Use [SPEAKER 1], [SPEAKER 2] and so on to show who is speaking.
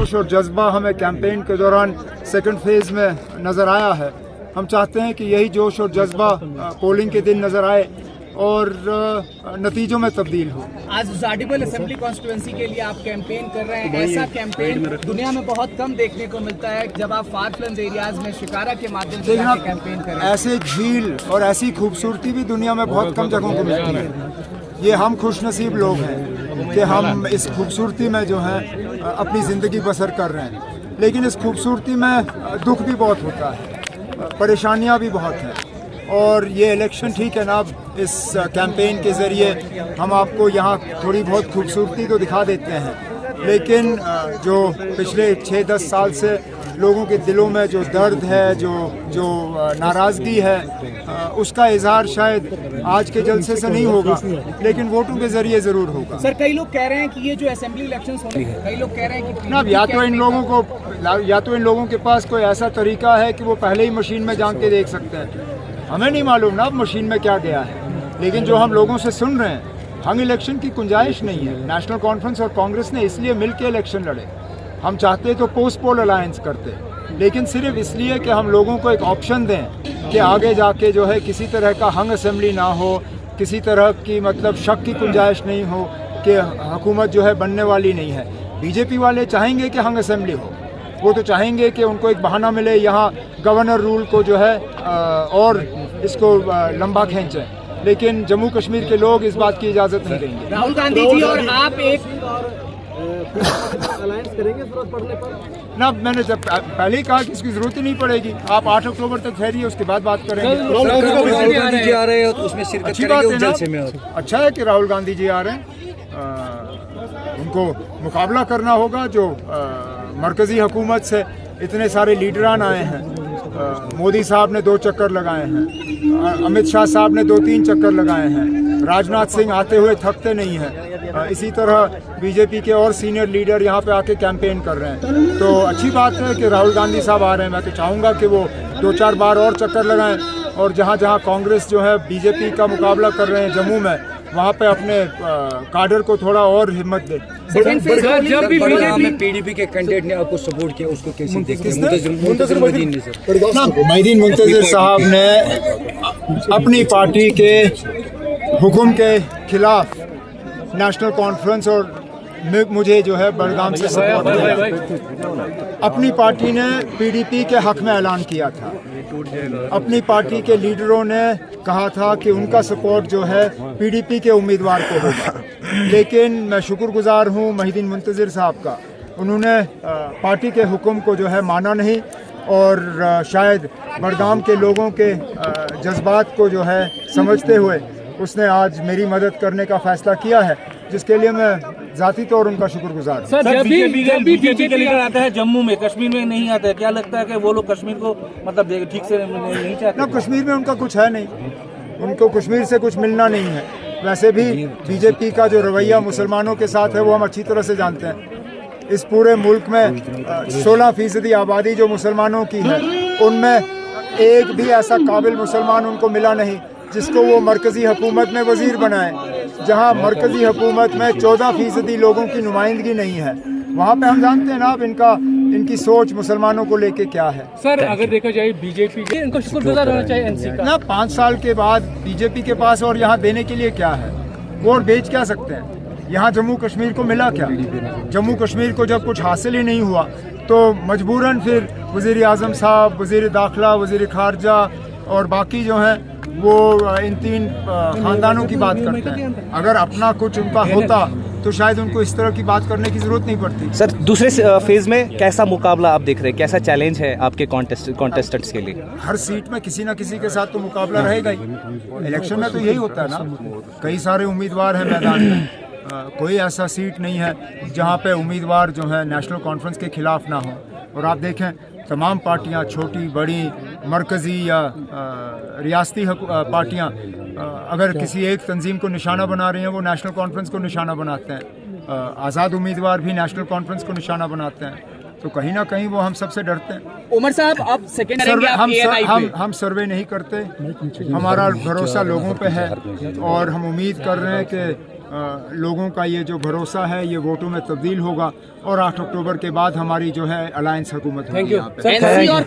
[SPEAKER 1] जोश और जज्बा हमें कैंपेन के दौरान सेकंड फेज़ में नज़र आया है, हम चाहते हैं कि यही जोश और जज्बा पोलिंग के दिन नज़र आए और नतीजों में तब्दील हो।
[SPEAKER 2] आज जाडिबल असेंबली कॉन्स्टिट्यूएंसी के लिए आप कैंपेन कर रहे हैं, ऐसा कैंपेन दुनिया में बहुत कम देखने को मिलता है जब आप फार फ्लंग एरियाज में शिकारा के माध्यम से कैंपेन कर रहे हैं।
[SPEAKER 1] ऐसे झील और ऐसी खूबसूरती भी दुनिया में बहुत कम जगहों को मिलती है। ये हम खुशनसीब लोग हैं कि हम इस खूबसूरती में जो है अपनी ज़िंदगी बसर कर रहे हैं, लेकिन इस खूबसूरती में दुख भी बहुत होता है, परेशानियाँ भी बहुत हैं। और ये इलेक्शन ठीक है ना, इस कैंपेन के ज़रिए हम आपको यहाँ थोड़ी बहुत खूबसूरती तो दिखा देते हैं, लेकिन जो पिछले 6-10 साल से लोगों के दिलों में जो दर्द है, जो नाराज़गी है, उसका इजहार शायद आज के जलसे से नहीं होगा, लेकिन वोटों के ज़रिए ज़रूर होगा।
[SPEAKER 2] सर, कई लोग कह रहे हैं कि ये जो असेंबली इलेक्शंस होने हैं, कई लोग कह रहे हैं कि
[SPEAKER 1] ना या तो इन लोगों के पास कोई ऐसा तरीका है कि वो पहले ही मशीन में जान के देख सकते हैं। हमें नहीं मालूम ना अब मशीन में क्या गया है, लेकिन जो हम लोगों से सुन रहे हैं, हम इलेक्शन की गुंजाइश नहीं है। नेशनल कॉन्फ्रेंस और कांग्रेस ने इसलिए मिलकर इलेक्शन लड़े। हम चाहते तो पोस्ट पोल अलायंस करते, लेकिन सिर्फ इसलिए कि हम लोगों को एक ऑप्शन दें कि आगे जाके जो है किसी तरह का हंग असेंबली ना हो, किसी तरह की मतलब शक की गुंजाइश नहीं हो कि हुकूमत जो है बनने वाली नहीं है। बीजेपी वाले चाहेंगे कि हंग असेंबली हो, वो तो चाहेंगे कि उनको एक बहाना मिले, यहाँ गवर्नर रूल को जो है और इसको लंबा खींचें, लेकिन जम्मू कश्मीर के लोग इस बात की इजाज़त नहीं देंगे।
[SPEAKER 2] राहुल गांधी जी और आप एक
[SPEAKER 3] अलायंस करेंगे जरूरत पड़ने पर?
[SPEAKER 1] ना, मैंने जब पहले ही कहा कि इसकी ज़रूरत ही नहीं पड़ेगी। आप 8 अक्टूबर तक ठहरिए, उसके बाद बात करेंगे।
[SPEAKER 3] राहुल गांधी जी आ रहे हैं तो उसमें शिरकत
[SPEAKER 1] अच्छी बात है
[SPEAKER 3] करेंगे
[SPEAKER 1] ना, अच्छा है कि राहुल गांधी जी आ रहे हैं। उनको मुकाबला करना होगा जो मरकज़ी हुकूमत से इतने सारे लीडरान आए हैं। मोदी साहब ने 2 चक्कर लगाए हैं, अमित शाह साहब ने 2-3 चक्कर लगाए हैं, राजनाथ सिंह आते हुए थकते नहीं हैं। इसी तरह बीजेपी के और सीनियर लीडर यहाँ पे आके कैंपेन कर रहे हैं। तो अच्छी बात है कि राहुल गांधी साहब आ रहे हैं। मैं तो चाहूँगा कि वो 2-4 बार और चक्कर लगाएं और जहाँ जहाँ कांग्रेस जो है बीजेपी का मुकाबला कर रहे हैं जम्मू में, वहाँ पे अपने काडर को थोड़ा और हिम्मत दे।
[SPEAKER 3] जब भी पीडीपी के कैंडिडेट ने आपको सपोर्ट किया, उसको कैसे देखते हैं? मुंतज़िर मोहद्दीन ने सर,
[SPEAKER 1] मोहद्दीन मुंतज़िर साहब ने अपनी पार्टी के हुक्म के खिलाफ नेशनल कॉन्फ्रेंस और मुझे जो है बड़गाम से सपोर्ट किया। अपनी पार्टी ने पीडीपी के हक में ऐलान किया था। अपनी पार्टी के लीडरों ने कहा था कि उनका सपोर्ट जो है पीडीपी के उम्मीदवार को होगा, लेकिन मैं शुक्रगुजार हूँ मोहद्दीन मुंतज़िर साहब का। उन्होंने पार्टी के हुक्म को जो है माना नहीं और शायद बड़गाम के लोगों के जज्बात को जो है समझते हुए उसने आज मेरी मदद करने का फैसला किया है, जिसके लिए मैं ज़ाती तौर उनका शुक्रगुजार हूं।
[SPEAKER 4] सर, जब भी बीजेपी का लीडर आता है जम्मू में, कश्मीर में नहीं आता है, क्या लगता है कि वो लोग कश्मीर को मतलब ठीक से नहीं चाहते?
[SPEAKER 1] ना, कश्मीर में उनका कुछ है नहीं, उनको कश्मीर से कुछ मिलना नहीं है। वैसे भी बीजेपी का जो रवैया मुसलमानों के साथ है वो हम अच्छी तरह से जानते हैं। इस पूरे मुल्क में 16% आबादी जो मुसलमानों की है, उनमें एक भी ऐसा काबिल मुसलमान उनको मिला नहीं जिसको वो मरकज़ी हुकूमत में वज़ीर बनाए। जहां मरकज़ी हुकूमत में 14% लोगों की नुमाइंदगी नहीं है, वहाँ पे हम जानते हैं ना अब इनकी सोच मुसलमानों को लेके क्या है।
[SPEAKER 4] सर, अगर देखा जाए बीजेपी इनको शुक्रगुजार होना चाहिए एनसी का।
[SPEAKER 1] ना, 5 साल के बाद बीजेपी के पास और यहाँ देने के लिए क्या है? वोट बेच क्या सकते हैं? यहाँ जम्मू कश्मीर को मिला क्या? जम्मू कश्मीर को जब कुछ हासिल ही नहीं हुआ तो मजबूरन फिर वज़ीर आज़म साहब, वज़ीर दाखिला, वज़ीर खारजा और बाकी जो हैं वो इन 3 खानदानों की बात करते हैं। अगर अपना कुछ उनका होता तो शायद उनको इस तरह की बात करने की जरूरत नहीं पड़ती।
[SPEAKER 5] सर, दूसरे फेज में कैसा मुकाबला आप देख रहे हैं, कैसा चैलेंज है आपके कॉन्टेस्टेंट्स के लिए?
[SPEAKER 1] हर सीट में किसी ना किसी के साथ तो मुकाबला रहेगा ही। इलेक्शन में तो यही होता है ना, कई सारे उम्मीदवार हैं मैदान में। कोई ऐसा सीट नहीं है जहाँ पे उम्मीदवार जो है नेशनल कॉन्फ्रेंस के खिलाफ ना हो। और आप देखें तमाम पार्टियां, छोटी बड़ी, मरकज़ी या रियासती पार्टियां, अगर किसी एक तंजीम को निशाना बना रही हैं, वो नेशनल कॉन्फ्रेंस को निशाना बनाते हैं। आज़ाद उम्मीदवार भी नेशनल कॉन्फ्रेंस को निशाना बनाते हैं। तो कहीं ना कहीं वो हम सबसे डरते हैं।
[SPEAKER 2] उमर साहब, अब सेकंड
[SPEAKER 1] हम सर्वे नहीं करते। हमारा भरोसा लोगों पे है और हम उम्मीद कर रहे हैं कि लोगों का ये जो भरोसा है ये वोटों में तब्दील होगा और 8 अक्टूबर के बाद हमारी जो है अलायंस हुकूमत होगी यहाँ पे।
[SPEAKER 2] एनसी और